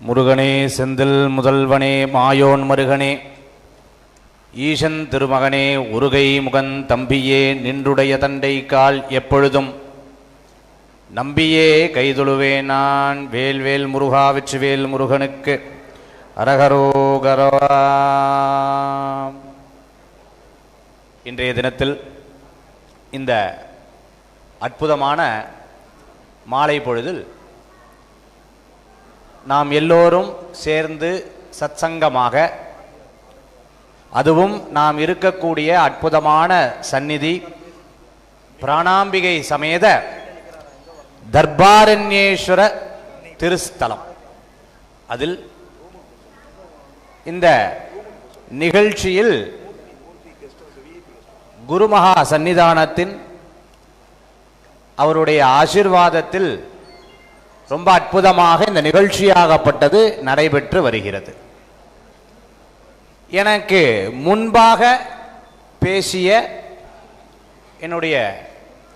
முருகனே செந்தில் முதல்வனே மாயோன் மருகனே ஈசன் திருமகனே உருகை முகன் தம்பியே நின்றுடைய தண்டை கால் எப்பொழுதும் நம்பியே கைதொழுவே நான். வேல்வேல் முருகா வெற்றிவேல் முருகனுக்கு அரகரோகரா. இன்றைய தினத்தில் இந்த அற்புதமான மாலை பொழுதில் நாம் எல்லோரும் சேர்ந்து சத்சங்கமாக, அதுவும் நாம் இருக்கக்கூடிய அற்புதமான சந்நிதி பிராணாம்பிகை சமேத தர்பாரண்யேஸ்வர திருஸ்தலம், அதில் இந்த நிகழ்ச்சியில் குருமகா சன்னிதானத்தின் அவருடைய ஆசீர்வாதத்தில் ரொம்ப அற்புதமாக இந்த நிகழ்ச்சியாகப்பட்டது நடைபெற்று வருகிறது. எனக்கு முன்பாக பேசிய என்னுடைய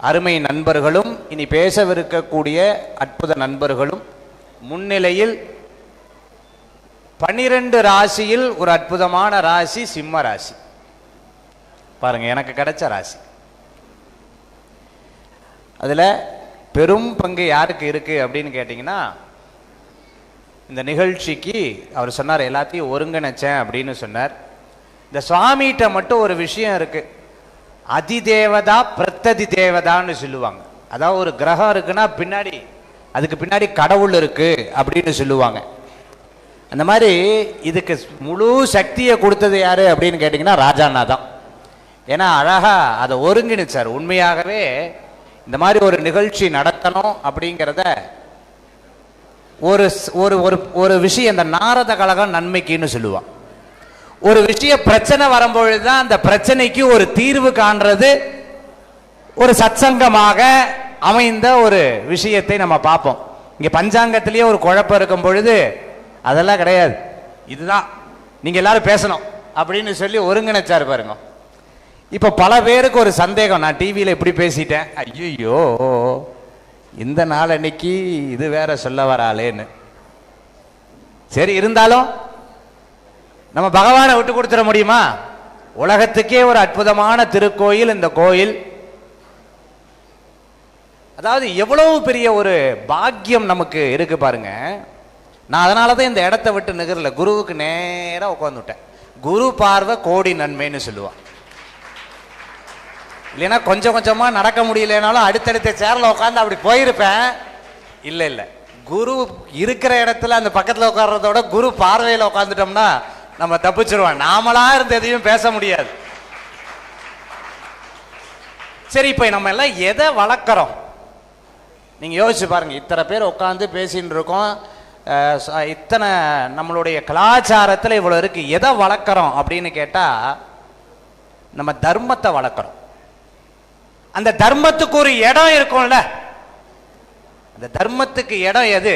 அருமை நண்பர்களும் இனி பேசவிருக்கக்கூடிய அற்புத நண்பர்களும் முன்னிலையில் 12 ராசியில் ஒரு அற்புதமான ராசி சிம்ம ராசி. பாருங்க, எனக்கு கிடைச்ச ராசி. அதில் பெரும் பங்கு யாருக்கு இருக்கு அப்படின்னு கேட்டிங்கன்னா, இந்த நிகழ்ச்சிக்கு அவர் சொன்னார் எல்லாத்தையும் ஒருங்கிணைச்சேன் அப்படின்னு சொன்னார். இந்த சுவாமிகிட்ட மட்டும் ஒரு விஷயம் இருக்கு, அதிதேவதா பிரத்ததி தேவதான்னு சொல்லுவாங்க. அதாவது ஒரு கிரகம் இருக்குன்னா பின்னாடி அதுக்கு பின்னாடி கடவுள் இருக்கு அப்படின்னு சொல்லுவாங்க. அந்த மாதிரி இதுக்கு முழு சக்தியை கொடுத்தது யாரு அப்படின்னு கேட்டிங்கன்னா ராஜாண்ணா தான். ஏன்னா அழகா அதை ஒருங்கிணைச்சார். உண்மையாகவே இந்த மாதிரி ஒரு நிகழ்ச்சி நடத்தணும் அப்படிங்கிறத ஒரு ஒரு ஒரு விஷயம் இந்த நாரத கழகம் நன்மைக்குன்னு சொல்லுவான். ஒரு விஷயம் பிரச்சனை வரும்பொழுது தான் அந்த பிரச்சனைக்கு ஒரு தீர்வு காண்றது ஒரு சத்சங்கமாக அமைந்த ஒரு விஷயத்தை நம்ம பார்ப்போம். இங்க பஞ்சாங்கத்திலேயே ஒரு குழப்பம் இருக்கும் பொழுது அதெல்லாம் கிடையாது, இதுதான் நீங்க எல்லாரும் பேசணும் அப்படின்னு சொல்லி ஒருங்கிணைச்சாரு பாருங்க. இப்ப பல பேருக்கு ஒரு சந்தேகம், நான் டிவியில இப்படி பேசிட்டேன், ஐயோ இந்த நாள் அன்னைக்கு இது வேற சொல்ல வராளேன்னு. சரி, இருந்தாலும் நம்ம பகவானை விட்டு கொடுத்துட முடியுமா? உலகத்துக்கே ஒரு அற்புதமான திருக்கோயில் இந்த கோயில். அதாவது எவ்வளவு பெரிய ஒரு பாக்கியம் நமக்கு இருக்கு பாருங்க. நான் அதனாலதான் இந்த இடத்த விட்டு நிகரல, குருவுக்கு நேரா உட்காந்துட்டேன். குரு பார்வை கோடி நன்மைன்னு சொல்லுவான். இல்லைன்னா கொஞ்சம் கொஞ்சமா நடக்க முடியலனாலும் அடுத்தடுத்த சேர்ல உட்காந்து அப்படி போயிருப்பேன். இல்ல இல்ல, குரு இருக்கிற இடத்துல அந்த பக்கத்துல உட்கார்றதோட குரு பார்வையில உட்காந்துட்டோம்னா நம்ம தப்பிச்சிருவோம். நாமளா இருந்து எதையும் பேச முடியாது. சரி, இப்ப நம்ம எல்லாம் எதை வளர்க்கிறோம் நீங்க யோசிச்சு பாருங்க. இத்தனை பேர் உட்காந்து பேசிட்டு இருக்கோம், இத்தனை நம்மளுடைய கலாச்சாரத்தில் இவ்வளவு இருக்கு. எதை வளர்க்கிறோம் அப்படின்னு கேட்டா நம்ம தர்மத்தை வளர்க்கிறோம். அந்த தர்மத்துக்கு ஒரு இடம் இருக்கும்ல, அந்த தர்மத்துக்கு இடம் எது?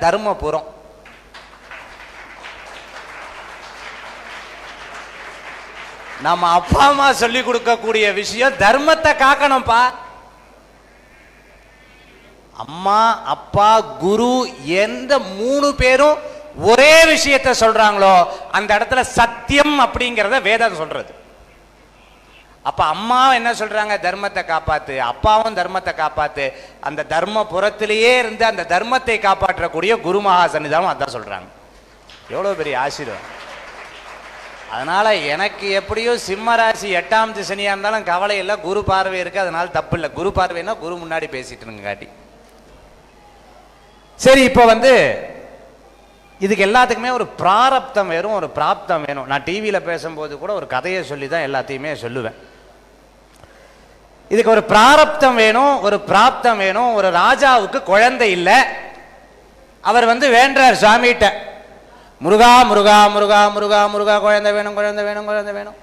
தர்மபுரம். நம்ம அப்பா அம்மா சொல்லி கொடுக்கக்கூடிய விஷயம் தர்மத்தை காக்கணும்பா. அம்மா அப்பா குரு எந்த 3 பேரும் ஒரே விஷயத்தை சொல்றாங்களோ அந்த இடத்துல சத்தியம் அப்படிங்கிறத வேதம் சொல்றது. அப்ப அம்மா என்ன சொல்றாங்க? தர்மத்தை காப்பாத்து. அப்பாவும் தர்மத்தை காப்பாத்து. அந்த தர்மபுரத்திலேயே இருந்து அந்த தர்மத்தை காப்பாற்றக்கூடிய குருமகா சன்னிதானம் அதான் சொல்றாங்க. எவ்வளவு பெரிய ஆசீர்வாதம். அதனால எனக்கு எப்படியோ சிம்ம ராசி 8ஆம் திசையா இருந்தாலும் கவலை இல்லை, குரு பார்வை இருக்கு, அதனால தப்பு இல்லை. குரு பார்வைன்னா குரு முன்னாடி பேசிட்டு காட்டி. சரி, இப்ப இதுக்கு எல்லாத்துக்குமே ஒரு பிராரப்தம் வேணும், ஒரு பிராப்தம் வேணும். நான் டிவியில பேசும்போது கூட ஒரு கதையை சொல்லி தான் எல்லாத்தையுமே சொல்லுவேன். இதுக்கு ஒரு பிராரப்தம் வேணும், ஒரு பிராப்தம் வேணும். ஒரு ராஜாவுக்கு குழந்தை இல்லை. அவர் வேண்டார் சுவாமிகிட்ட, முருகா முருகா முருகா முருகா முருகா குழந்தை வேணும், குழந்தை வேணும், குழந்தை வேணும்.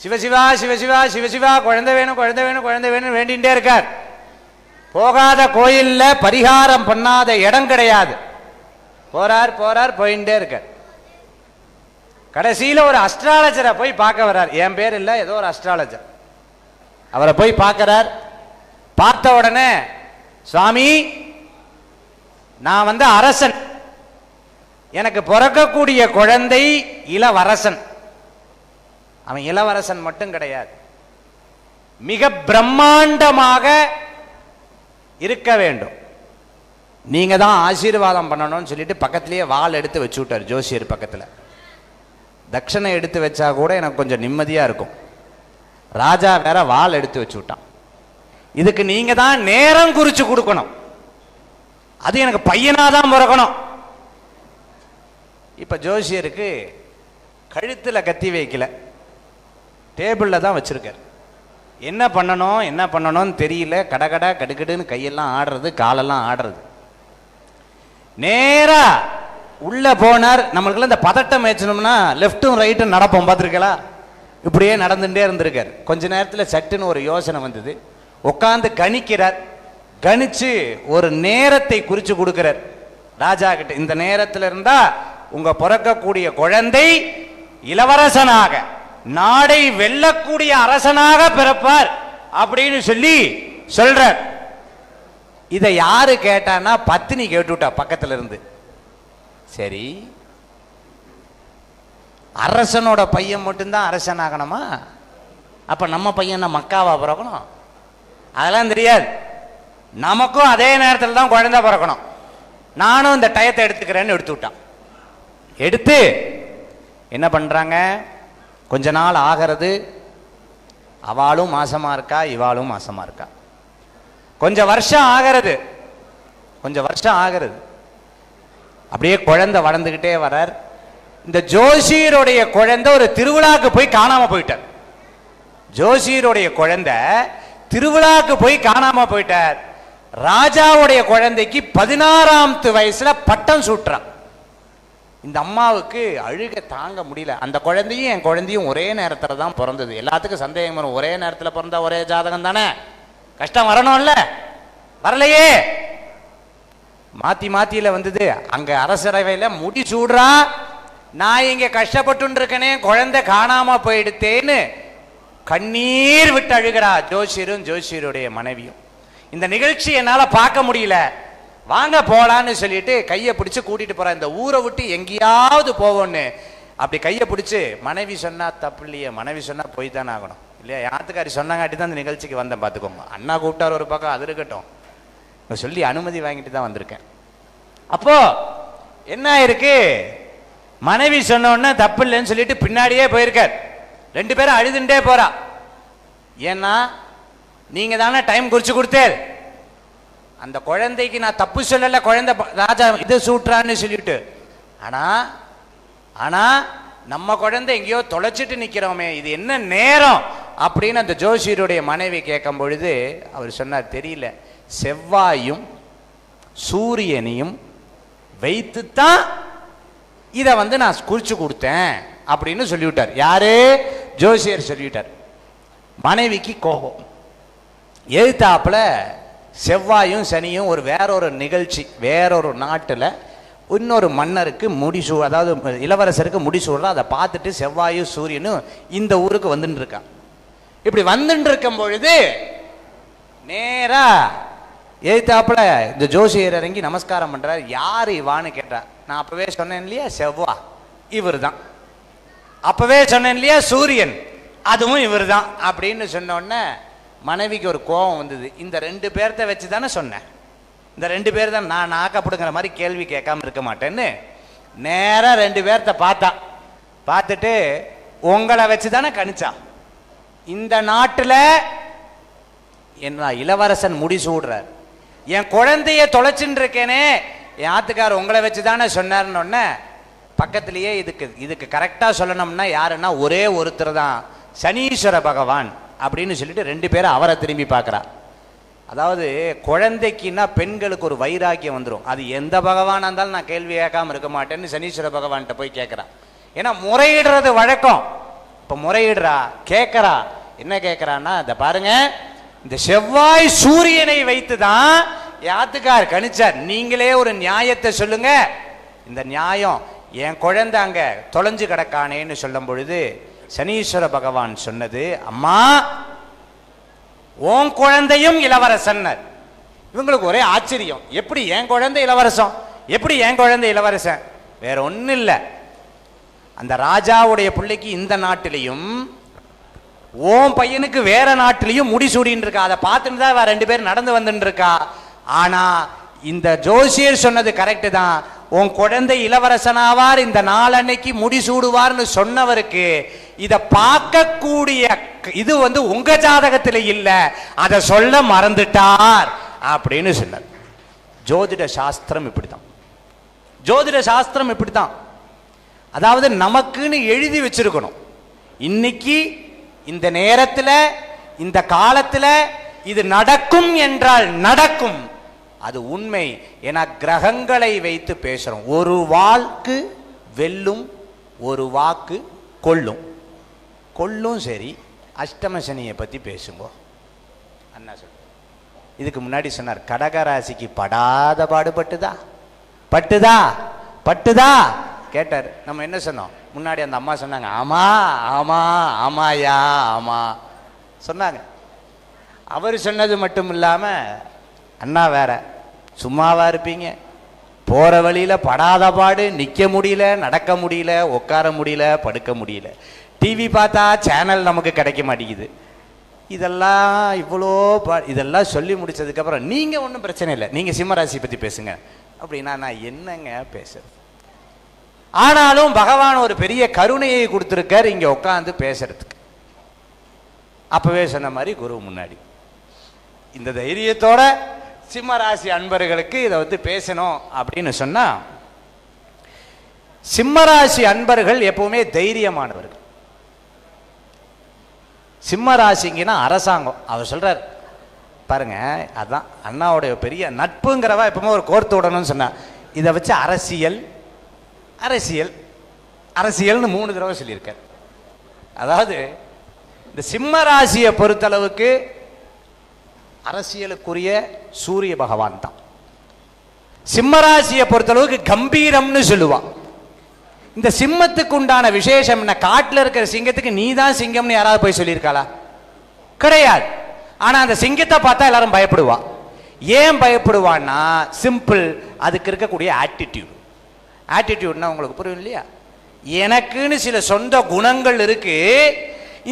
சிவசிவா சிவசிவா சிவசிவா குழந்தை வேணும், குழந்தை வேணும், குழந்தை வேணும் வேண்டிகிட்டே இருக்கார். போகாத கோயில்ல பரிகாரம் பண்ணாத இடம் கிடையாது. போறார் போறார் போயிட்டே இருக்கார். கடைசியில ஒரு அஸ்ட்ராலஜரை போய் பார்க்க வர்றார். என் பேர் இல்ல, ஏதோ ஒரு அஸ்ட்ராலஜர். அவரை போய் பார்க்கிறார். பார்த்த உடனே, சுவாமி நான் அரசன், எனக்கு பிறக்கக்கூடிய குழந்தை இளவரசன். அவன் இளவரசன் மட்டும் கிடையாது, மிக பிரம்மாண்டமாக இருக்க வேண்டும். நீங்க தான் ஆசீர்வாதம் பண்ணணும்னு சொல்லிட்டு பக்கத்திலேயே வாள் எடுத்து வச்சு விட்டார் ஜோசியர் பக்கத்தில். தட்சணை எடுத்து வச்சா கூட எனக்கு கொஞ்சம் நிம்மதியா இருக்கும். ராஜா வேற வாள் எடுத்து வச்சு விட்டான். இதுக்கு நீங்க தான் நேரம் குறிச்சு கொடுக்கணும், அது எனக்கு பையனாதான் பிறக்கணும். இப்ப ஜோசியருக்கு கழுத்துல கத்தி வைக்கல, டேபிள்ல தான் வச்சிருக்காரு. என்ன பண்ணணும்னு தெரியல. கடகடா கடுக்கடுன்னு கையெல்லாம் ஆடுறது, காலெல்லாம் ஆடுறது. நேரா உள்ள போனார். நம்மளுக்குள்ள இந்த பதட்டம் ஏற்றணும்னா லெஃப்டும் ரைட்டும் நடப்போம், பார்த்துருக்கலாம். இப்படியே நடந்துட்டே இருந்திருக்கார். கொஞ்ச நேரத்தில் சட்டுன்னு ஒரு யோசனை வந்தது. உட்காந்து கணிக்கிறார். கணிச்சு ஒரு நேரத்தை குறிச்சு கொடுக்கிறார் ராஜா கிட்ட. இந்த நேரத்தில் இருந்தா உங்க பிறக்கக்கூடிய குழந்தை இளவரசனாக, நாடை வெல்லக்கூடிய அரசனாக பிறப்பார் அப்படின்னு சொல்லி சொல்றார். இதை யாரு கேட்டான்னா பத்தினி கேட்டுட்டா பக்கத்துல இருந்து. சரி, அரசனோட பையன் மட்டும்தான் அரசன் ஆகணுமா? அப்ப நம்ம பையன் மக்காவா பிறக்கணும்? அதெல்லாம் தெரியாது. நமக்கும் அதே நேரத்தில் தான் குழந்தை பிறக்கணும். நானும் இந்த டயத்தை எடுத்துக்கிறேன்னு எடுத்து விட்டான். எடுத்து என்ன பண்றாங்க, கொஞ்ச நாள் ஆகிறது. அவளும் மாசமா இருக்கா, இவாளும் மாசமா இருக்கா. கொஞ்சம் வருஷம் ஆகிறது. அப்படியே குழந்தை வளர்ந்துகிட்டே வரார். இந்த ஜோசியருடைய குழந்தை ஒரு திருவிழாக்கு போய் காணாம போயிட்டார். ஜோசியருடைய குழந்தை திருவிழாக்கு போய் காணாம போயிட்டார். ராஜாவுடைய குழந்தைக்கு 16ஆம் வயசுல பட்டம் சூட்டுறான். இந்த அம்மாவுக்கு அழுக தாங்க முடியல. அந்த குழந்தையும் என் குழந்தையும் ஒரே நேரத்துல தான் பிறந்தது. எல்லாத்துக்கும் சந்தேகம் வரும், ஒரே நேரத்தில் பிறந்தா ஒரே ஜாதகம் தானே, கஷ்டம் வரணும்ல, வரலையே. மாத்தியில வந்தது. அங்க அரசரவையில முடி சூடுறா. நான் இங்க கஷ்டப்பட்டு இருக்கனே, குழந்தை காணாம போயிடுத்தேன்னு கண்ணீர் விட்டு அழுகிறா ஜோசியரும் ஜோசியருடைய மனைவியும். இந்த நிகழ்ச்சி என்னால பார்க்க முடியல, வாங்க போலான்னு சொல்லிட்டு கையை பிடிச்சு கூட்டிட்டு போறா. இந்த ஊரை விட்டு எங்கேயாவது போவோன்னு அப்படி கையை பிடிச்சு. மனைவி சொன்னா தப்பு இல்லையே, மனைவி சொன்னா போய் தானே ஆகணும் இல்லையா? யாத்துக்காரி சொன்னாங்காட்டி தான் இந்த நிகழ்ச்சிக்கு வந்தேன், பார்த்துக்கோங்க. அண்ணா கூப்பிட்டார் ஒரு பக்கம், அது இருக்கட்டும், சொல்லி அனுமதி வாங்கிட்டு தான் வந்திருக்கேன். அப்போ என்ன இருக்கு, மனைவி சொன்ன தப்பு இல்லைன்னு சொல்லிட்டு பின்னாடியே போயிருக்கார். 2 பேரும் அழுதுண்டே போறா. ஏன்னா நீங்க தானே டைம் குறிச்சு கொடுத்தேர். அந்த குழந்தைக்கு நான் தப்பு சொல்லல, குழந்தை ராஜா இதை சூட்டுறான்னு சொல்லிட்டு. ஆனா நம்ம குழந்தை எங்கேயோ தொலைச்சிட்டு நிக்கிறோமே, இது என்ன நேரம் அப்படின்னு அந்த ஜோசியருடைய மனைவி கேட்கும் பொழுது அவர் சொன்னார், தெரியல, செவ்வாயும் சூரியனையும் வைத்துத்தான் இதை நான் குறிச்சு கொடுத்தேன் அப்படின்னு சொல்லிவிட்டார். யாரு? ஜோசியர் சொல்லிவிட்டார். மனைவிக்கு கோபம். எழுத்தாப்புல செவ்வாயும் சனியும் வேறொரு நிகழ்ச்சி, வேறொரு நாட்டில் இன்னொரு மன்னருக்கு முடிசூ, அதாவது இளவரசருக்கு முடிசூடுறா. அதை பார்த்துட்டு செவ்வாயும் சூரியனும் இந்த ஊருக்கு வந்துட்டு இருக்கான். இப்படி வந்துட்டு இருக்கும் பொழுது நேரா எழுத்தாப்புல இந்த ஜோசியர் இறங்கி நமஸ்காரம் பண்றார். யாரு இவான்னு கேட்டா, நான் அப்பவே சொன்னேன் இல்லையா செவ்வா, இவர் தான். அப்பவே சொன்னேன் இல்லையா சூரியன், அதுவும் இவர் தான் அப்படின்னு சொன்னோடனே மனைவிக்கு ஒரு கோபம் வந்தது. இந்த 2 பேர்த்த வச்சு தானே சொன்னேன், இந்த 2 பேர் தான், நான் நாக்கப்படுங்கிற மாதிரி கேள்வி கேட்காம இருக்க மாட்டேன்னு நேரா 2 பேர்த்த பார்த்துட்டு உங்களை வச்சு தானே கணிச்சா. இந்த நாட்டில் என்ன இளவரசன் முடிசூடுறார், என் குழந்தைய தொலைச்சுட்டு இருக்கேனே, என் ஆத்துக்கார் உங்களை வச்சு தானே சொன்னார்னு பக்கத்திலேயே இதுக்கு கரெக்டா சொல்லணும்னா யாருன்னா ஒரே ஒருத்தர் தான், சனீஸ்வர பகவான் அப்படின்னு சொல்லிட்டு 2 பேரும் அவரை திரும்பி பார்க்குறா. அதாவது குழந்தைக்குன்னா பெண்களுக்கு ஒரு வைராக்கியம் வந்துடும். அது எந்த பகவானா இருந்தாலும் நான் கேள்வி கேட்காம இருக்க மாட்டேன்னு சனீஸ்வர பகவான்கிட்ட போய் கேட்குறான். ஏன்னா முறையிடுறது வழக்கம். இப்போ முறையிடுறா, கேட்குறா. என்ன கேட்குறான்னா, இதை பாருங்க, இந்த செவ்வாய் சூரியனை வைத்து தான் யாத்துக்கார் கணிச்சார், நீங்களே ஒரு நியாயத்தை சொல்லுங்க. இந்த நியாயம், என் குழந்தை அங்க தொலைஞ்சு கிடக்கானேன்னு சொல்லும் பொழுது சனீஸ்வர பகவான் சொன்னது, அம்மா உன் குழந்தையும் இளவரசன். இவங்களுக்கு ஒரே ஆச்சரியம், எப்படி என் குழந்தை இளவரசன், எப்படி என் குழந்தை இளவரசன்? வேற ஒன்றும் இல்லை. அந்த ராஜாவுடைய பிள்ளைக்கு இந்த நாட்டிலையும் ஓம் பையனுக்கு வேற நாட்டிலையும் முடிசூடின்னு இருக்கா. அதை பார்த்துட்டு தான் வேற 2 பேர் நடந்து வந்துட்டு இருக்கா. ஆனா இந்த ஜோசியர் சொன்னது கரெக்டு தான். உன் குழந்தை இளவரசனாவார், இந்த நாளன்னைக்கு முடிசூடுவார்னு சொன்னவருக்கு இதை பார்க்கக்கூடிய இது உங்க ஜாதகத்தில் இல்ல, அதை சொல்ல மறந்துட்டார் அப்படின்னு சொன்னார். ஜோதிட சாஸ்திரம் இப்படித்தான். ஜோதிட சாஸ்திரம் இப்படித்தான். அதாவது நமக்குன்னு எழுதி வச்சிருக்கணும். இன்னைக்கு இந்த நேரத்தில் இந்த காலத்தில் இது நடக்கும் என்றால் நடக்கும், அது உண்மை. ஏன்னா கிரகங்களை வைத்து பேசுறோம். ஒரு வாக்கு வெல்லும், ஒரு வாக்கு கொல்லும். கொல்லும் சரி. அஷ்டம சனியை பத்தி பேசுங்க. அண்ணா சொல்ற இதுக்கு முன்னாடி சொன்னார், கடகராசிக்கு படாத பாடுபட்டுதா பட்டுதா பட்டுதா கேட்டார். நம்ம என்ன சொன்னோம்? முன்னாடி அந்த அம்மா சொன்னாங்க, ஆமா ஆமா ஆமாயா ஆமா சொன்னாங்க. அவர் சொன்னது மட்டும் இல்லாம அண்ணா வேற சும்மாவா இருப்பீங்க, போற வழியில படாத பாடு, நிக்க முடியல, நடக்க முடியல, உட்கார முடியல, படுக்க முடியல, டிவி பார்த்தா சேனல் நமக்கு கிடைக்க மாட்டேங்குது. இதெல்லாம் இவ்வளோ இதெல்லாம் சொல்லி முடிச்சதுக்கு அப்புறம் நீங்க ஒன்றும் பிரச்சனை இல்லை, நீங்க சிம்மராசி பத்தி பேசுங்க அப்படின்னா நான் என்னங்க பேசுறது? ஆனாலும் பகவான் ஒரு பெரிய கருணையை கொடுத்திருக்கார் இங்க உட்காந்து பேசுறதுக்கு. அப்பவே சொன்ன மாதிரி குரு முன்னாடி இந்த தைரியத்தோட சிம்மராசி அன்பர்களுக்கு இதை பேசணும் அப்படின்னு சொன்னா, சிம்மராசி அன்பர்கள் எப்பவுமே தைரியமானவர்கள். சிம்மராசிங்கன்னா அரசாங்கம். அவர் சொல்றார் பாருங்க, அதான் அண்ணாவுடைய பெரிய நட்புங்கிறவா எப்பவுமே ஒரு கோர்த்து விடணும்னு சொன்னா, இதை வச்சு அரசியல் அரசியல் அரசியல்னு 3 தடவை சொல்லியிருக்கார். அதாவது இந்த சிம்மராசியை பொறுத்தளவுக்கு அரசியலுக்குரிய சூரிய பகவான் தான். சிம்மராசியை பொறுத்தளவுக்கு கம்பீரம்னு சொல்லுவான். இந்த சிம்மத்துக்கு உண்டான விசேஷம் என்ன? காட்டில் இருக்கிற சிங்கத்துக்கு நீ தான் சிங்கம்னு யாராவது போய் சொல்லியிருக்காளா? கிடையாது. ஆனா அந்த சிங்கத்தை பார்த்தா எல்லாரும் பயப்படுவா. ஏன் பயப்படுவான்னா சிம்பிள், அதுக்கு இருக்கக்கூடிய ஆட்டிடியூட். ஆட்டிடியூட்னா உங்களுக்கு புரியும் இல்லையா? எனக்குன்னு சில சொந்த குணங்கள் இருக்கு,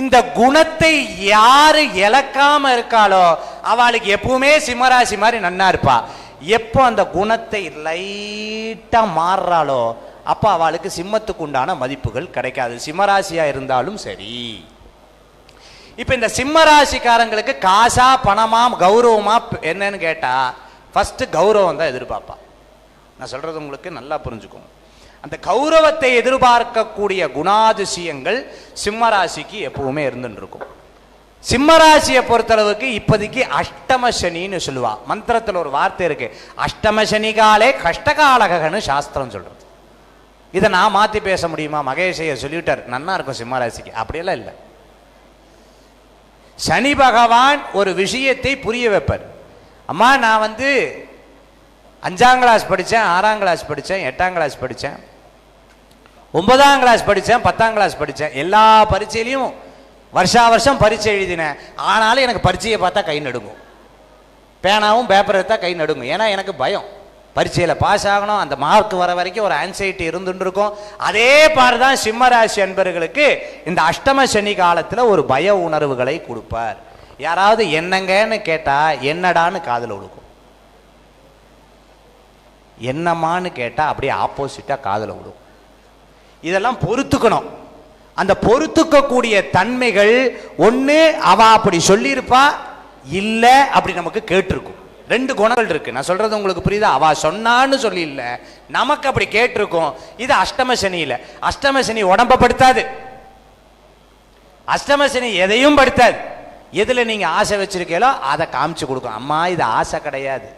இந்த குணத்தை யாரு இழக்காம இருக்காளோ அவளுக்கு எப்பவுமே சிம்மராசி மாதிரி நன்னா இருப்பா. எப்போ அந்த குணத்தை லைட்டா மாறுறாளோ அப்ப அவளுக்கு சிம்மத்துக்கு உண்டான மதிப்புகள் கிடைக்காது, சிம்மராசியா இருந்தாலும் சரி. இப்ப இந்த சிம்மராசிக்காரங்களுக்கு காசா பணமா கௌரவமா என்னன்னு கேட்டா ஃபர்ஸ்ட் கௌரவம் தான் எதிர்பார்ப்பா. நான் சொல்றது உங்களுக்கு நல்லா புரிஞ்சுக்கோங்க. அந்த கௌரவத்தை எதிர்பார்க்கக்கூடிய குணாதிசயங்கள் சிம்மராசிக்கு எப்பவுமே இருந்துட்டு இருக்கும். சிம்மராசியை பொறுத்தளவுக்கு இப்போதைக்கு அஷ்டம சனின்னு சொல்லுவா. மந்திரத்தில் ஒரு வார்த்தை இருக்கு, அஷ்டம சனிகாலே கஷ்டகாலகன்னு சாஸ்திரம் சொல்றது. இதை நான் மாத்தி பேச முடியுமா? மகேஷைய சொல்லிவிட்டார், நன்னா இருக்கும் சிம்மராசிக்கு. அப்படியெல்லாம் இல்லை. சனி பகவான் ஒரு விஷயத்தை புரிய வைப்பார். அம்மா நான் 5ஆம் கிளாஸ் படித்தேன், 6ஆம் கிளாஸ் படித்தேன், 8ஆம் கிளாஸ் படித்தேன், 9ஆம் கிளாஸ் படித்தேன், 10ஆம் கிளாஸ் படித்தேன், எல்லா பரீட்சையிலையும் வருஷா வருஷம் பரீட்சை எழுதினேன். ஆனாலும் எனக்கு பரீட்சையை பார்த்தா கை நடுங்கும், பேனாவும் பேப்பர் எடுத்தா கை நடுங்கும். ஏன்னா எனக்கு பயம், பரீட்சையில் பாஸ் ஆகணும், அந்த மார்க் வர வரைக்கும் ஒரு ஆன்சைட்டி இருந்துட்டு இருக்கும். அதே மாதிரி தான் சிம்மராசி அன்பர்களுக்கு இந்த அஷ்டம சனி காலத்தில் ஒரு பய உணர்வுகளை கொடுப்பார். யாராவது என்னங்கன்னு கேட்டா என்னடான்னு காதில் விழுக்கும், என்னமான்னு கேட்டா அப்படியே ஆப்போசிட்டா காதில் விடும். இதெல்லாம் பொறுத்துக்கணும். அந்த பொறுத்துக்கக்கூடிய தன்மைகள் ஒன்று அவ அப்படி சொல்லியிருப்பா, இல்லை அப்படி நமக்கு கேட்டிருக்கும். 2 குணங்கள் இருக்கு. நான் சொல்றது உங்களுக்கு புரியுதா? அவ சொன்னான்னு சொல்லி இல்லை, நமக்கு அப்படி கேட்டிருக்கும். இது அஷ்டம சனியில. அஷ்டம சனி உடம்ப படுத்தாது, அஷ்டம சனி எதையும் படுத்தாது. எதுல நீங்க ஆசை வச்சிருக்கீங்களோ அதை காமிச்சு கொடுக்கும். அம்மா இது ஆசை கிடையாது.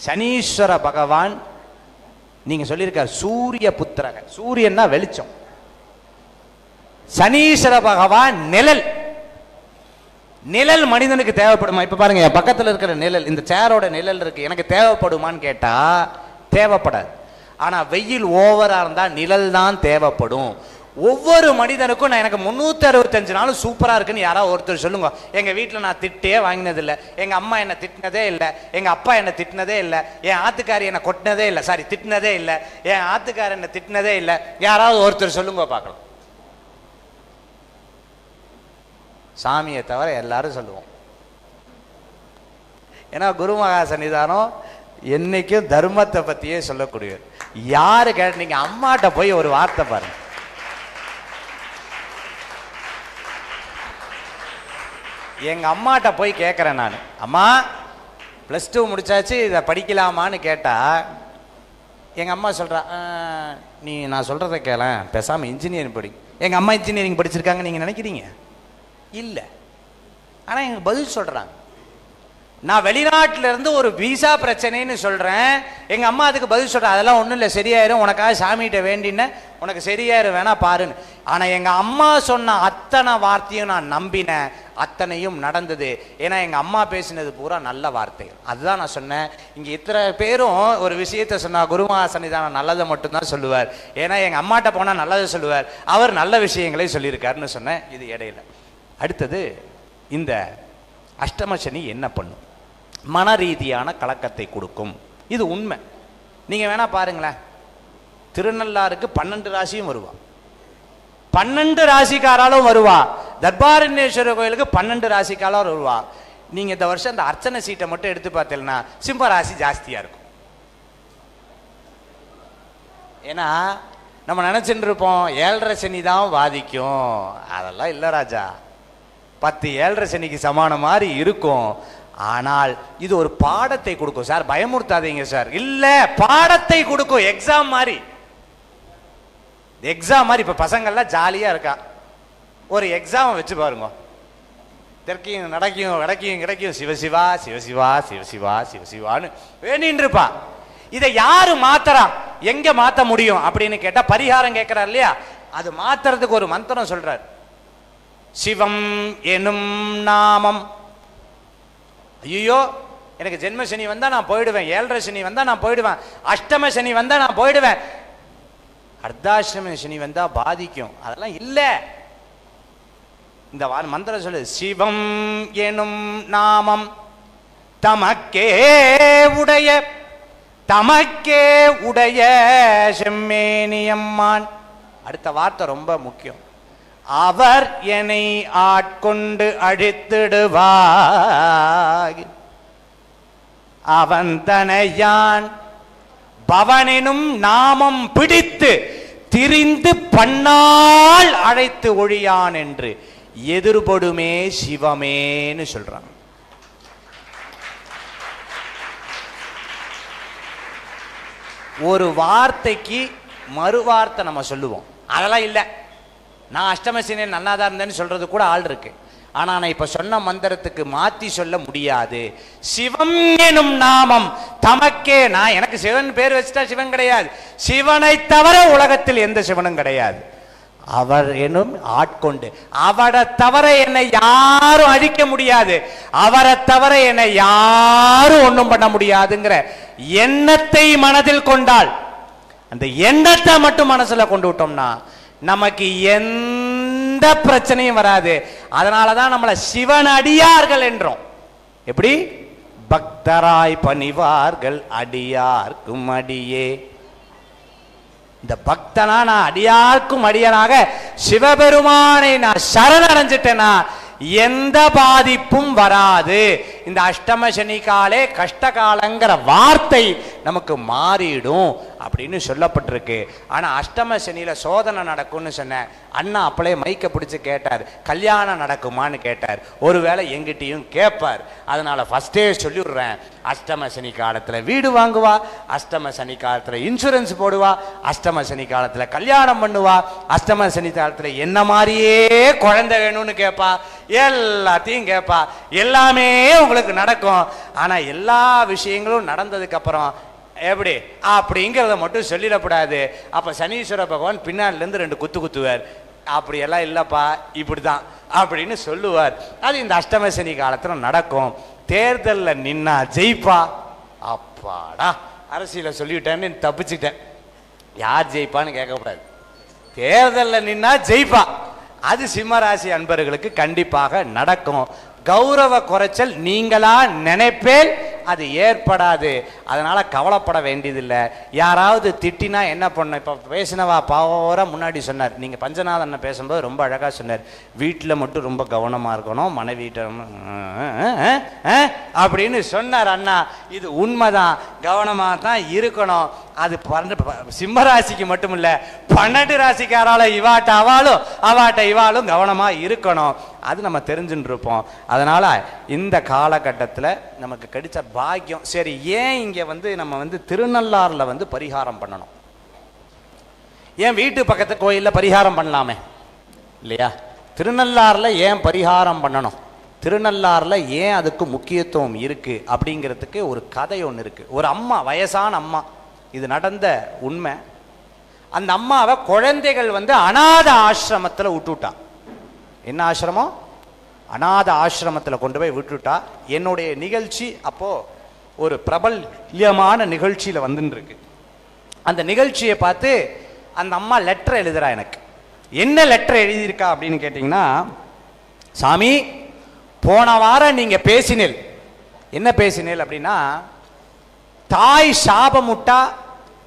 சனீஸ்வர பகவான் நீங்க சொல்லியிருக்கார் சூரிய புத்திரக, சூரியன்னா வெளிச்சம், சனீஸ்வர பகவான் நிழல். நிழல் மனிதனுக்கு தேவைப்படுமா? இப்ப பாருங்க, என் பக்கத்தில் இருக்கிற நிழல், இந்த சேரோட நிழல் இருக்கு, எனக்கு தேவைப்படுமான்னு கேட்டா தேவைப்படாது. ஆனா வெயில் ஓவரா இருந்தா நிழல் தான் தேவைப்படும். ஒவ்வொரு மனிதனுக்கும் நான் எனக்கு 365 நாளும் சூப்பரா இருக்குன்னு யாராவது ஒருத்தர் சொல்லுங்க. எங்க வீட்டில் நான் திட்டே வாங்கினது இல்லை, எங்க அம்மா என்னை திட்டினதே இல்லை, எங்க அப்பா என்னை திட்டினதே இல்லை, என் ஆத்துக்காரி என்னை கொட்டினதே இல்லை, சாரி திட்டினதே இல்லை, என் ஆத்துக்காரர் என்னை திட்டினதே இல்லை, யாராவது ஒருத்தர் சொல்லுங்க பார்க்கலாம். சாமியை தவிர எல்லாரும் சொல்லுவோம். ஏன்னா குருமகா சன்னிதானம் என்னைக்கும் தர்மத்தை பத்தியே சொல்லக்கூடிய. யாரு கேட்ட நீங்க அம்மாட்ட போய் ஒரு வார்த்தை பாருங்க. எங்க அம்மாட்ட போய் கேட்கிறேன் நான், அம்மா +2 முடிச்சாச்சு, இதை படிக்கலாமான்னு கேட்டா எங்க அம்மா சொல்றா, நீ நான் சொல்றதை கேள, பேசாம இன்ஜினியரிங் படி. எங்க அம்மா இன்ஜினியரிங் படிச்சிருக்காங்க நீங்க நினைக்கிறீங்க? இல்ல. ஆனா எங்க பதில் சொல்றாங்க. நான் வெளிநாட்டில இருந்து ஒரு விசா பிரச்சனைன்னு சொல்றேன், எங்க அம்மா அதுக்கு பதில் சொல்றேன், அதெல்லாம் ஒண்ணும் இல்லை, சரியாயிரும், உனக்காக சாமிகிட்ட வேண்டின, உனக்கு சரியாயிரும், வேணா பாருன்னு. ஆனா எங்க அம்மா சொன்ன அத்தனை வார்த்தையும் நான் நம்பினேன், அத்தனையும் நடந்தது. ஏன்னா எங்க அம்மா பேசினது பூரா நல்ல வார்த்தைகள். அதுதான் நான் சொன்னேன். இங்க இத்தனை பேரும் ஒரு விஷயத்த சொன்னா குருமகா சன்னிதானம் நல்லதை மட்டும்தான் சொல்லுவார். ஏன்னா எங்க அம்மாட்ட போனா நல்லதை சொல்லுவார், அவர் நல்ல விஷயங்களை சொல்லியிருக்காருன்னு சொன்னேன். இது இடையில அடுத்தது, இந்த அஷ்டம சனி என்ன பண்ணும்? மன ரீதியான கலக்கத்தை கொடுக்கும். இது உண்மை. நீங்க வேணா பாருங்களேன், திருநள்ளாருக்கு 12 ராசியும் வருவா, 12 ராசிக்காராலும் வருவா, தர்பாரண்யேஸ்வரர் கோயிலுக்கு 12 ராசிக்காலும் வருவா. நீங்க இந்த வருஷம் இந்த அர்ச்சனை சீட்டை மட்டும் எடுத்து பார்த்தீங்கன்னா சிம்ம ராசி ஜாஸ்தியா இருக்கும். ஏன்னா நம்ம நினைச்சுட்டு இருப்போம் 7.5 சனி தான் பாதிக்கும். அதெல்லாம் இல்லை ராஜா, 10 7.5 சனிக்கு சமான மாதிரி இருக்கும். ஆனால் இது ஒரு பாடத்தை கொடுக்கும். சார் பயமுறுத்தாதீங்க சார். இல்ல, பாடத்தை கொடுக்கும். எக்ஸாம் மாதிரி, எக்ஸாம் மாதிரி. இப்ப பசங்கள்லாம் ஜாலியா இருக்கா, ஒரு எக்ஸாம் வச்சு பாருங்க. தெற்கையும் நடக்கையும் வடக்கையும் கிடைக்கும், சிவசிவா சிவசிவா சிவசிவா சிவசிவான்னு வேண்டின்னு இருப்பா. இதை யாரு மாத்தறா, எங்க மாத்த முடியும் அப்படின்னு கேட்டா பரிகாரம் கேட்கிறார் இல்லையா, அது மாத்துறதுக்கு ஒரு மந்திரம் சொல்றார். சிவம் எனும் நாமம். ஐயோ, எனக்கு ஜென்ம சனி வந்தா நான் போயிடுவேன், 7.5 சனி வந்தா நான் போயிடுவேன், அஷ்டம சனி வந்தா நான் போயிடுவேன், அர்த்தாஷ்டம சனி வந்தா பாதிக்கும். அதெல்லாம் இல்ல. இந்த மந்திரம் சொல்லு, சிவம் எனும் நாமம் தமக்கே உடைய, தமக்கே உடைய செம்மேனியம்மான். அடுத்த வார்த்தை ரொம்ப முக்கியம். அவர் என்னை ஆட்கொண்டு அழித்திடுவார், அவன் தனையான் பவனெனும் நாமம் பிடித்து திரிந்து பண்ணால் அழைத்து ஒழியான் என்று எதிர்படுமே சிவமேன்னு சொல்றான். ஒரு வார்த்தைக்கு மறு வார்த்தை நம்ம சொல்லுவோம், அதெல்லாம் இல்லை. நான் அஷ்டமசனி நன்னாதான் இருந்தேன்னு சொல்றது கூட ஆள் இருக்கு. ஆனா நான் இப்ப சொன்ன மந்திரத்துக்கு மாத்தி சொல்ல முடியாது. சிவம் எனும் நாமம் தமக்கே. நான் எனக்கு சிவன் பேர் வச்சுட்டா சிவன் கிடையாது, சிவனை தவிர உலகத்தில் எந்த சிவனும் கிடையாது. அவர் எனும் ஆட்கொண்டு, அவரை தவிர என்னை யாரும் அழிக்க முடியாது, அவரை தவிர என்னை யாரும் ஒன்றும் பண்ண முடியாதுங்கிற எண்ணத்தை மனதில் கொண்டால், அந்த எண்ணத்தை மட்டும் மனசுல கொண்டு விட்டோம்னா நமக்கு எந்த பிரச்சனையும் வராது. அதனாலதான் நம்மளை சிவன் அடியார்கள் என்றோம். எப்படி? பக்தராய் பணிவார்கள் அடியார்க்கும் அடியே. இந்த பக்தனா நான் அடியார்க்கும் அடியனாக சிவபெருமானை நான் சரணடைஞ்சிட்டேனா எந்த பாதிப்பும் வராது. இந்த அஷ்டம சனி காலே கஷ்ட காலங்கிற வார்த்தை நமக்கு மாறிடும் அப்படின்னு சொல்லப்பட்டிருக்கு. ஆனா அஷ்டம சனியில சோதனை நடக்கும்னு சொன்ன அண்ணா அப்பளே மைக்க பிடிச்சு கேட்டார், கல்யாணம் நடக்குமான்னு கேட்டார். ஒருவேளை எங்கிட்டையும் கேட்பார். அதனால ஃபர்ஸ்டே சொல்லிடுறேன், அஷ்டம சனி காலத்துல வீடு வாங்குவா, அஷ்டம சனி காலத்துல இன்சூரன்ஸ் போடுவா, அஷ்டம சனி காலத்துல கல்யாணம் பண்ணுவா, அஷ்டம சனி காலத்துல என்ன மாதிரியே குழந்தை வேணும்னு கேட்பா, எல்லாத்தையும் கேட்பா. எல்லாமே உங்களுக்கு நடக்கும். ஆனா எல்லா விஷயங்களும் நடந்ததுக்கு அப்புறம் எப்படி அப்படிங்கிறத மட்டும் சொல்லிடக்கூடாது. அப்ப சனீஸ்வர பகவான் பின்னாடில இருந்து 2 குத்து குத்துவார். அப்படி எல்லாம் இல்லப்பா, இப்படிதான் அப்படின்னு சொல்லுவார். அது இந்த அஷ்டம சனி காலத்துல நடக்கும். தேர்தலில் நின்னா ஜெயிப்பா. அப்பாடா, அரசியல சொல்லிவிட்டேன்னு தப்பிச்சுட்டேன். யார் ஜெயிப்பான்னு கேட்கக்கூடாது, தேர்தலில் நின்னா ஜெயிப்பா. அது சிம்மராசி அன்பர்களுக்கு கண்டிப்பாக நடக்கும். கௌரவ குறைச்சல் நீங்களா நினைப்பேல் அது ஏற்படாது. அதனால கவலைப்பட வேண்டியதில்லை. யாராவது திட்டினா என்ன பண்ண, இப்போ பேசினவா பாவர முன்னாடி சொன்னார், நீங்கள் பஞ்சநாதன் பேசும்போது ரொம்ப அழகாக சொன்னார், வீட்டில் மட்டும் ரொம்ப கவனமாக இருக்கணும், மனைவிட்ட அப்படின்னு சொன்னார் அண்ணா. இது உண்மைதான், கவனமாக தான் இருக்கணும். அது சிம்மராசிக்கு மட்டும் இல்லை, 12 ராசிக்காரால இவாட்ட இவாளும் கவனமாக இருக்கணும். அது நம்ம தெரிஞ்சுட்டு இருப்போம். அதனால இந்த காலகட்டத்தில் நமக்கு கிடைச்ச பாக்கியம். சரி, ஏன் இங்க நம்ம திருநள்ளாறுல பரிகாரம் பண்ணணும்? ஏன் வீட்டு பக்கத்து கோயில்ல பரிகாரம் பண்ணலாமே இல்லையா? திருநள்ளாறுல ஏன் பரிகாரம் பண்ணணும்? திருநள்ளாறுல ஏன் அதுக்கு முக்கியத்துவம் இருக்கு அப்படிங்கிறதுக்கு ஒரு கதை ஒன்று இருக்கு. ஒரு அம்மா, வயசான அம்மா, இது நடந்த உண்மை. அந்த அம்மாவை குழந்தைகள் அநாத ஆசிரமத்தில் விட்டுட்டா. என்ன ஆசிரமம்? அநாத ஆசிரமத்தில் கொண்டு போய் விட்டுட்டா. என்னுடைய நிகழ்ச்சி அப்போ ஒரு பிரபல்யமான நிகழ்ச்சியில் வந்துட்டு இருக்கு. அந்த நிகழ்ச்சியை பார்த்து அந்த அம்மா லெட்டர் எழுதுறா. எனக்கு என்ன லெட்டர் எழுதியிருக்கா அப்படின்னு கேட்டிங்கன்னா, சாமி, போன வாரம் நீங்க பேசினேல், என்ன பேசினேல் அப்படின்னா, தாய் சாபமுட்டா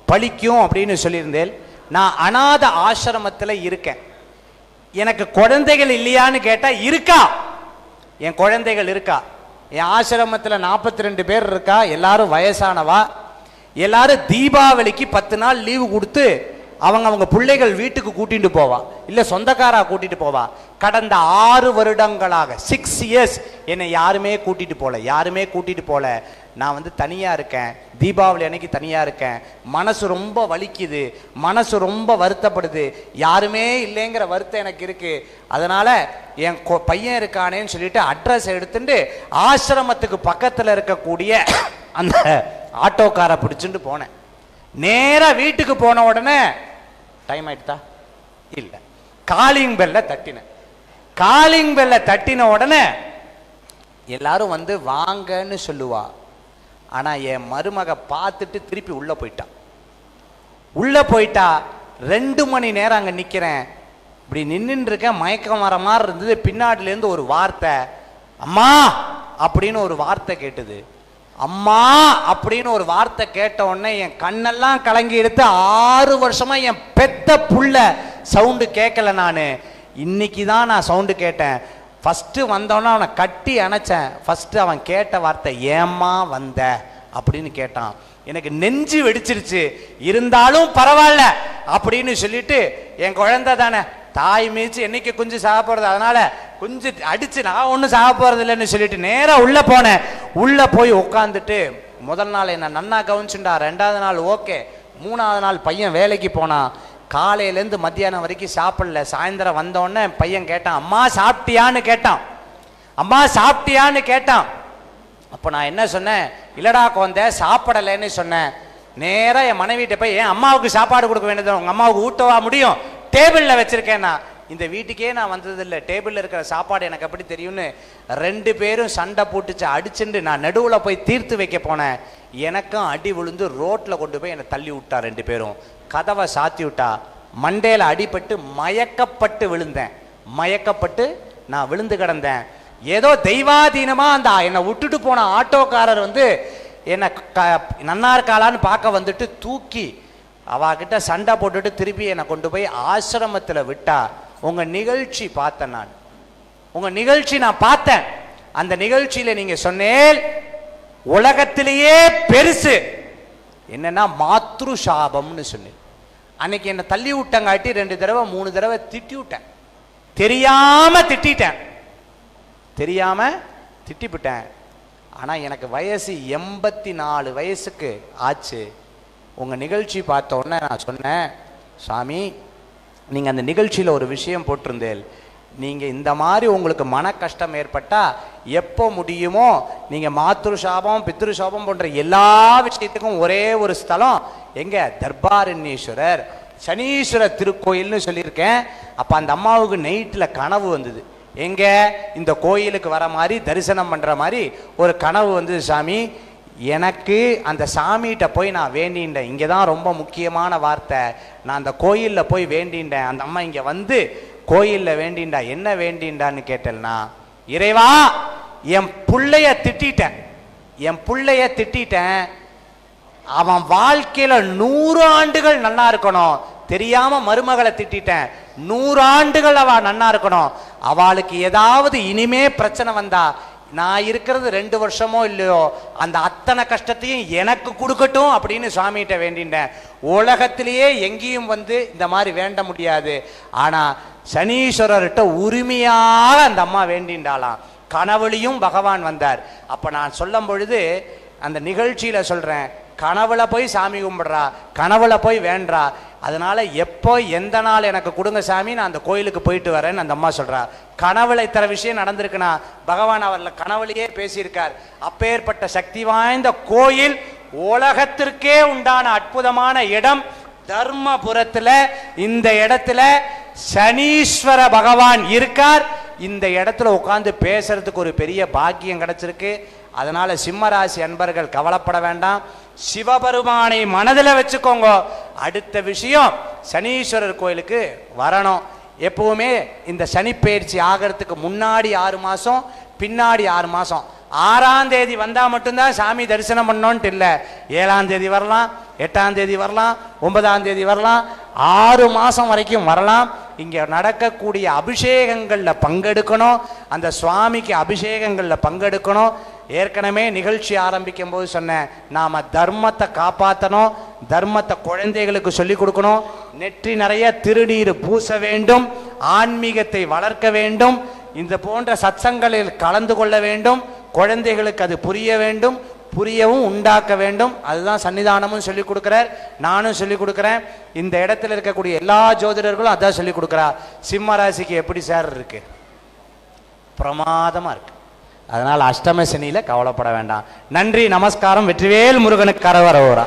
பழிக்கும் அப்படின்னு சொல்லியிருந்தேன். நான் அநாத ஆசிரமத்தில் இருக்கேன், எனக்கு குழந்தைகள் இல்லையான்னு கேட்டா இருக்கா. என் குழந்தைகள் இருக்கா. என் ஆசிரமத்தில் 42 பேர் இருக்கா. எல்லாரும் வயசானவா. எல்லாரும் தீபாவளிக்கு 10 நாள் லீவு கொடுத்து அவங்க பிள்ளைகள் வீட்டுக்கு கூட்டிட்டு போவா, இல்ல சொந்தக்காரா கூட்டிட்டு போவா. கடந்த 6 வருடங்களாக 6 இயர்ஸ் என்னை யாருமே கூட்டிட்டு போல. நான் தனியா இருக்கேன். தீபாவளி அன்னைக்கு தனியா இருக்கேன். மனசு ரொம்ப வலிக்குது, மனசு ரொம்ப வருத்தப்படுது. யாருமே இல்லைங்கிற வருத்தம் எனக்கு இருக்கு. அதனால என் பையன் இருக்கானேன்னு சொல்லிட்டு அட்ரஸ் எடுத்துட்டு ஆசிரமத்துக்கு பக்கத்துல இருக்கக்கூடிய அந்த ஆட்டோக்காரை பிடிச்சுட்டு போனேன். நேரா வீட்டுக்கு போன உடனே டைம் ஆயிட்டா இல்ல, காலிங் பெல்ல தட்டின உடனே எல்லாரும் வாங்கன்னு சொல்லுவா. ஆனா என் மருமக பார்த்துட்டு திருப்பி உள்ள போயிட்டா. 2 மணி நேரம் அங்க நிக்கிறேன். இப்படி நின்றுட்டு இருக்கேன். மயக்கம் வர மாதிரி இருந்தது. பின்னாடில இருந்து ஒரு வார்த்தை, அம்மா அப்படின்னு ஒரு வார்த்தை கேட்டது. அம்மா அப்படின்னு ஒரு வார்த்தை கேட்ட உடனே என் கண்ணெல்லாம் கலங்கி எடுத்து, 6 வருஷமா என் பெத்த புள்ள சவுண்டு கேட்கல. நான் இன்னைக்கு தான் நான் சவுண்டு கேட்டேன். ஃபர்ஸ்ட் வந்தோன்னா அவனை கட்டி அணைச்சேன். ஃபர்ஸ்ட் அவன் கேட்ட வார்த்தை, ஏம்மா வந்த அப்படின்னு கேட்டான். எனக்கு நெஞ்சு வெடிச்சிருச்சு. இருந்தாலும் பரவாயில்ல அப்படின்னு சொல்லிட்டு, என் குழந்தை தானே, தாய் மீச்சு என்னைக்கு குஞ்சு சாக போறது, அதனால குஞ்சு அடிச்சு நான் ஒன்றும் சாக போறது இல்லைன்னு சொல்லிட்டு நேரா உள்ள போனேன். உள்ள போய் உட்காந்துட்டு முதல் நாள் என்ன நன்னா கவனிச்சுண்டா. 2வது நாள் ஓகே. 3வது நாள் பையன் வேலைக்கு போனான். காலையிலேருந்து மத்தியானம் வரைக்கும் சாப்பிடல. சாயந்தரம் வந்தோடனே பையன் கேட்டான், அம்மா சாப்பிட்டியான்னு கேட்டான். அப்போ நான் என்ன சொன்னேன், இல்லடா குழந்தை சாப்பிடலைன்னு சொன்னேன். நேரா என் மனைவிட்ட போய், என் அம்மாவுக்கு சாப்பாடு கொடுக்க வேண்டியது, உங்க அம்மாவுக்கு ஊட்டவா முடியும், டேபிளில் வச்சிருக்கேன்னா. இந்த வீட்டுக்கே நான் வந்ததில்லை, டேபிளில் இருக்கிற சாப்பாடு எனக்கு எப்படி தெரியும்னு 2 பேரும் சண்டை போட்டுச்சு, அடிச்சுட்டு நான் நடுவில் போய் தீர்த்து வைக்க போனேன். எனக்கும் அடி விழுந்து ரோட்டில் கொண்டு போய் என்னை தள்ளி விட்டா. 2 பேரும் கதவை சாத்தி விட்டா. மண்டையில் அடிபட்டு மயக்கப்பட்டு விழுந்தேன். நான் விழுந்து கிடந்தேன். ஏதோ தெய்வாதீனமா அந்த என்னை விட்டுட்டு போன ஆட்டோக்காரர் என்னை நன்னா இருக்காளான்னு பார்க்க வந்துட்டு தூக்கி அவகிட்ட சண்டை போட்டுட்டு திருப்பி என்னை கொண்டு போய் ஆசிரமத்தில் விட்டா. உங்க நிகழ்ச்சி பார்த்தேன் நான். அந்த நிகழ்ச்சியில நீங்க சொன்னேன், உலகத்திலேயே பெருசு என்னன்னா மாத்ரு சாபம்னு சொன்னேன். அன்னைக்கு என்னை தள்ளி விட்டங்காட்டி 2 தடவை 3 தடவை திட்டி விட்டேன். தெரியாம திட்டிவிட்டேன். ஆனா எனக்கு வயசு 84 வயசுக்கு ஆச்சு. உங்க நிகழ்ச்சி பார்த்த உடனே நான் சொன்னேன், சாமி, நீங்க அந்த நிகழ்ச்சியில ஒரு விஷயம் போட்டிருந்தேன். நீங்க இந்த மாதிரி உங்களுக்கு மன கஷ்டம் ஏற்பட்டா எப்போ முடியுமோ நீங்க மாத்ரு சாபம் பித்ரு சாபம் போன்ற எல்லா விஷயத்துக்கும் ஒரே ஒரு ஸ்தலம் எங்க, தர்பாரண்யேஸ்வரர் சனீஸ்வரர் திருக்கோயில்னு சொல்லியிருக்கேன். அப்ப அந்த அம்மாவுக்கு நைட்ல கனவு வந்தது. எங்க, இந்த கோயிலுக்கு வர மாதிரி தரிசனம் பண்ற மாதிரி ஒரு கனவு வந்தது. சாமி, எனக்கு அந்த சாமிகிட்ட போய் நான் வேண்டின்றேன். இங்கே தான் ரொம்ப முக்கியமான வார்த்தை. நான் அந்த கோயிலில் போய் வேண்டின்றேன். அந்த அம்மா இங்கே வந்து கோயிலில் வேண்டின்றா. என்ன வேண்டின்றான்னு கேட்டேன்னா, இறைவா என் பிள்ளைய திட்டிட்டேன், அவன் வாழ்க்கையில 100 ஆண்டுகள் நல்லா இருக்கணும். தெரியாம மருமகளை திட்டிட்டேன், 100 ஆண்டுகள் அவ நல்லா இருக்கணும். அவளுக்கு ஏதாவது இனிமே பிரச்சனை வந்தா, நான் இருக்கிறது 2 வருஷமோ இல்லையோ, அந்த அத்தனை கஷ்டத்தையும் எனக்கு கொடுக்கட்டும் அப்படின்னு சுவாமிகிட்ட வேண்டிட்டேன். உலகத்திலேயே எங்கேயும் வந்து இந்த மாதிரி வேண்ட முடியாது. ஆனா சனீஸ்வரர்கிட்ட உரிமையாக அந்த அம்மா வேண்டின்றாளாம். கனவுலையும் பகவான் வந்தார். அப்ப நான் சொல்லும் பொழுது அந்த நிகழ்ச்சியில சொல்றேன், கனவுல போய் சாமி கும்பிடுறா, கனவுல போய் வேண்டா. அதனால எப்போ எந்த நாள் எனக்கு கொடுங்க சாமி, நான் அந்த கோயிலுக்கு போயிட்டு வரேன்னு அந்த அம்மா சொல்றா. கனவுல இத்தனை விஷயம் நடந்திருக்குன்னா பகவான் அவர்ல கனவுலையே பேசியிருக்கார். அப்பேற்பட்ட சக்தி வாய்ந்த கோயில், உலகத்திற்கே உண்டான அற்புதமான இடம் தர்மபுரத்துல. இந்த இடத்துல சனீஸ்வர பகவான் இருக்கார். இந்த இடத்துல உட்கார்ந்து பேசுறதுக்கு ஒரு பெரிய பாக்கியம் கிடைச்சிருக்கு. அதனால சிம்மராசி அன்பர்கள் கவலைப்பட வேண்டாம், சிவபெருமானை மனதில் வச்சுக்கோங்க. அடுத்த விஷயம், சனீஸ்வரர் கோயிலுக்கு வரணும். எப்பவுமே இந்த சனி பயிற்சி ஆகிறதுக்கு முன்னாடி 6 மாசம், பின்னாடி 6 மாசம். 6ஆம் தேதி வந்தா மட்டும்தான் சாமி தரிசனம் பண்ணோன்ட்டு இல்லை. 7ஆம் தேதி வரலாம், 8ஆம் தேதி வரலாம், 9ஆம் தேதி வரலாம், 6 மாசம் வரைக்கும் வரலாம். இங்க நடக்கக்கூடிய அபிஷேகங்கள்ல பங்கெடுக்கணும், அந்த சுவாமிக்கு அபிஷேகங்கள்ல பங்கெடுக்கணும். ஏற்கனவே நிகழ்ச்சி ஆரம்பிக்கும் போது சொன்னேன், நாம தர்மத்தை காப்பாற்றணும், தர்மத்தை குழந்தைகளுக்கு சொல்லிக் கொடுக்கணும், நெற்றி நிறைய திருநீர் பூச வேண்டும், ஆன்மீகத்தை வளர்க்க வேண்டும், இந்த போன்ற சத்சங்களில் கலந்து கொள்ள வேண்டும், குழந்தைகளுக்கு அது புரிய வேண்டும், புரியவும் உண்டாக்க வேண்டும். அதுதான் சன்னிதானமும் சொல்லிக் கொடுக்கிறார், நானும் சொல்லிக் கொடுக்குறேன். இந்த இடத்துல இருக்கக்கூடிய எல்லா ஜோதிடர்களும் அதான் சொல்லிக் கொடுக்குறா. சிம்ம ராசிக்கு எப்படி சார் இருக்கு? பிரமாதமா இருக்கு. அதனால் அஷ்டம சனியில கவலைப்பட வேண்டாம். நன்றி, நமஸ்காரம். வெற்றிவேல் முருகனுக்கு கரவரோரா.